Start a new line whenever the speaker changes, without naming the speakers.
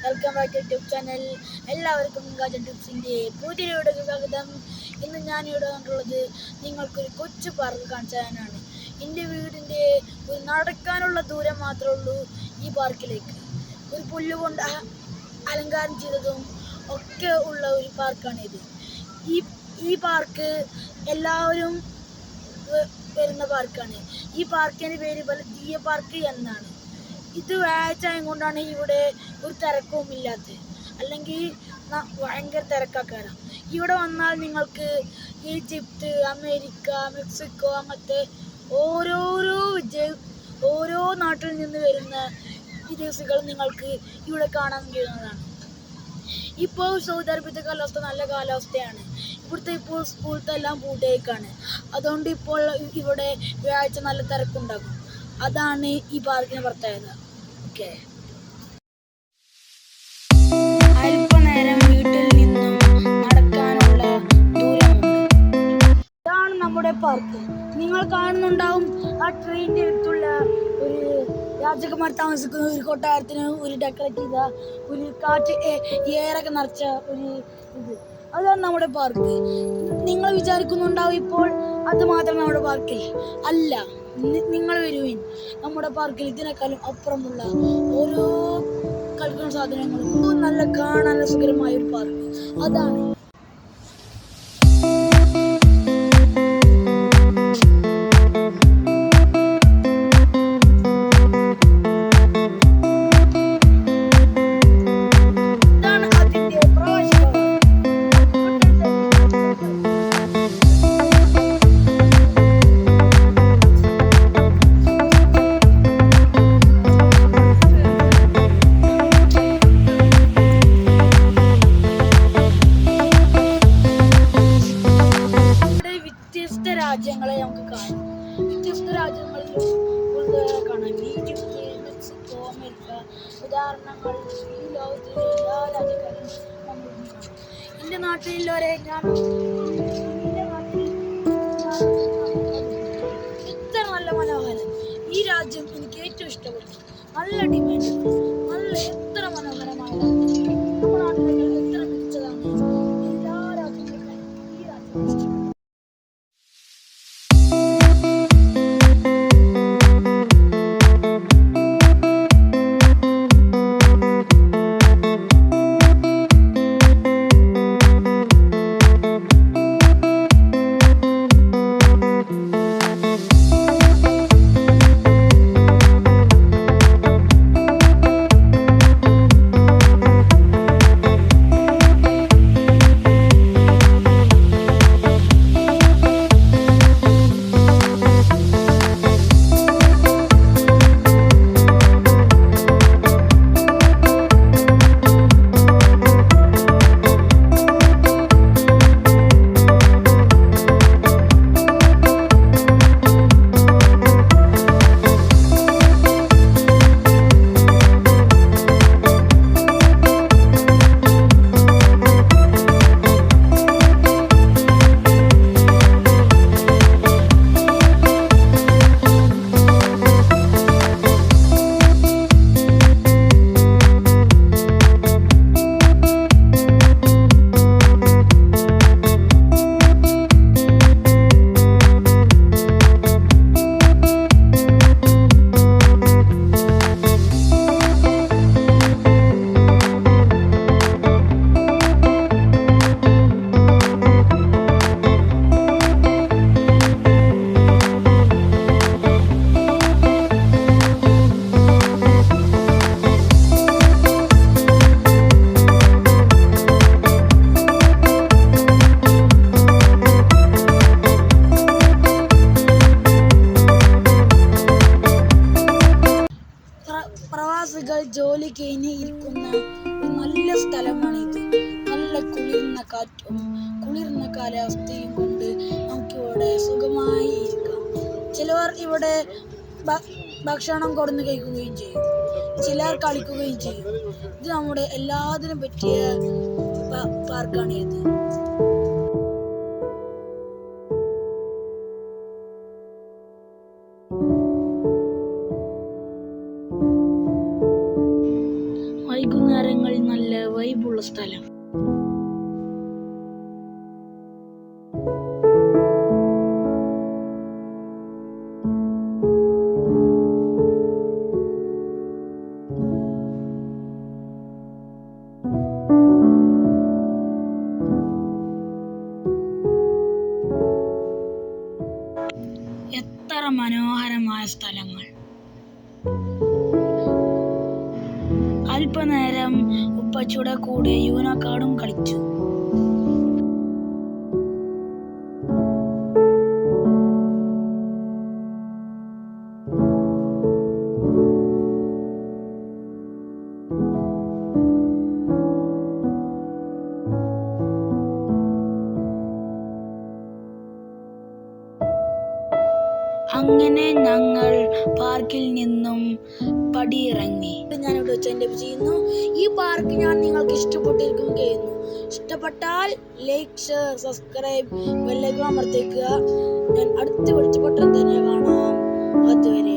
Welcome back to YouTube channel. എല്ലാവർക്കും ഗാജൻ ടിപ്സിൻ്റെ പുതിയ വീഡിയോക്ക് സ്വാഗതം. ഇന്ന് ഞാനിവിടെ വന്നിട്ടുള്ളത് നിങ്ങൾക്കൊരു കൊച്ചു പാർക്ക് കാണിച്ചു തരാനാണ്. എൻ്റെ വീടിൻ്റെ ഒരു നടക്കാനുള്ള ദൂരം മാത്രമേ ഉള്ളൂ ഈ പാർക്കിലേക്ക്. ഒരു പുല്ലുകൊണ്ട് അലങ്കാരം ചെയ്തതും ഒക്കെ ഉള്ള ഒരു പാർക്കാണിത്. ഈ പാർക്ക് എല്ലാവരും വരുന്ന പാർക്കാണ്. ഈ പാർക്കിൻ്റെ പേര് ബലദീയ പാർക്ക് എന്നാണ്. ഇത് വ്യാഴാഴ്ചയും കൊണ്ടാണ് ഇവിടെ ഒരു തിരക്കവും ഇല്ലാത്തത്, അല്ലെങ്കിൽ ഭയങ്കര തിരക്കാക്കാരാണ്. ഇവിടെ വന്നാൽ നിങ്ങൾക്ക് ഈജിപ്ത്, അമേരിക്ക, മെക്സിക്കോ അങ്ങനത്തെ ഓരോ നാട്ടിൽ നിന്ന് വരുന്ന വിദേശികൾ നിങ്ങൾക്ക് ഇവിടെ കാണാൻ കഴിയുന്നതാണ്. ഇപ്പോൾ സൗദി അറേബ്യത്തെ കാലാവസ്ഥ നല്ല കാലാവസ്ഥയാണ്. ഇപ്പോൾ സ്കൂളത്തെ എല്ലാം പൂട്ടേക്കാണ്. അതുകൊണ്ട് ഇപ്പോൾ ഇവിടെ വ്യാഴാഴ്ച നല്ല തിരക്കുണ്ടാകും. അതാണ് ഈ പാർക്കിന് പ്രത്യേകത. ഓക്കെ, അല്പനേരം വീട്ടിൽ നിന്നും നടക്കാനുള്ള ദൂരമുണ്ട്. ഇതാണ് നമ്മുടെ പാർക്ക്. നിങ്ങൾ കാണുന്നുണ്ടാവും ആ ട്രെയിനിൻ്റെ അടുത്തുള്ള ഒരു രാജകുമാർ താമസിക്കുന്ന ഒരു കൊട്ടാരത്തിന് ഒരു ഡെക്കറേറ്റ് ചെയ്ത ഒരു കാറ്റ് എയറൊക്കെ നിറച്ച ഒരു ഇത്. അതാണ് നമ്മുടെ പാർക്ക്. നിങ്ങൾ വിചാരിക്കുന്നുണ്ടാവും ഇപ്പോൾ അത് മാത്രം നമ്മുടെ പാർക്കിൽ അല്ല. നിങ്ങൾ വരുവിൻ, നമ്മുടെ പാർക്കിൽ ഇതിനേക്കാളും അപ്പുറമുള്ള ഓരോ കളിക്കുന്ന സാധനങ്ങളും നല്ല കാണാൻ സുഖകരമായ ഒരു പാർക്ക്. അതാണ് രാജ്യങ്ങളെ നമുക്ക് കാണാം. വ്യത്യസ്ത രാജ്യങ്ങളിൽ കാണാം. ഈജിപ്ത്, മെക്സിക്കോ, അമേരിക്ക ഉദാഹരണങ്ങൾ ഈ ലോകത്തിലെ എല്ലാ രാജ്യക്കാരും നമ്മൾ കാണാം. എൻ്റെ നാട്ടിലുള്ളവരെ എത്ര നല്ല മനോഹരം. ഈ രാജ്യം എനിക്ക് ഏറ്റവും ഇഷ്ടപ്പെട്ടു. നല്ല ഡിമാൻഡ്, നല്ല എത്ര മനോഹരമായ നമ്മുടെ നാട്ടിലേക്ക് എത്ര മികച്ചതാണ്. എല്ലാ രാജ്യങ്ങൾക്കും ഈ രാജ്യം ഇഷ്ടപ്പെട്ടു. പ്രവാസികൾ ജോലി കഴിഞ്ഞ് ഇരിക്കുന്ന ഒരു നല്ല സ്ഥലമാണിത്. നല്ല കുളിർന്ന കാറ്റും കുളിർന്ന കാലാവസ്ഥയും കൊണ്ട് നമുക്കിവിടെ സുഖമായി ഇരിക്കാം. ചിലവർ ഇവിടെ ഭക്ഷണം കൊടുന്ന് കഴിക്കുകയും ചെയ്യും, ചിലർ കളിക്കുകയും ചെയ്യും. ഇത് നമ്മുടെ എല്ലാത്തിനും പറ്റിയ പാർക്കാണിത്. വൈകുന്നേരം വൈകുന്നേരങ്ങളിൽ നല്ല വൈബുള്ള സ്ഥലം. എത്ര മനോഹരമായ സ്ഥലങ്ങൾ. അല്പനേരം ഉപ്പച്ചിയുടെ കൂടെ യൂനോകാർഡും കളിച്ചു. അങ്ങനെ ഞങ്ങൾ പാർക്കിൽ നിന്നും പടിയിറങ്ങി. ഞാനിവിടെ വെച്ച് എൻ്റെ ചെയ്യുന്നു. ഈ പാർക്ക് ഞാൻ നിങ്ങൾക്ക് ഇഷ്ടപ്പെട്ടിരിക്കുന്നു. ഇഷ്ടപ്പെട്ടാൽ ലൈക്ക്, ഷെയർ, സബ്സ്ക്രൈബ്, ബെല്ലൈക്കൺ അമർത്തിക്കുക. ഞാൻ അടുത്ത വീഡിയോയിൽ പെട്ടെന്ന് തന്നെ കാണാം. അതുവരെ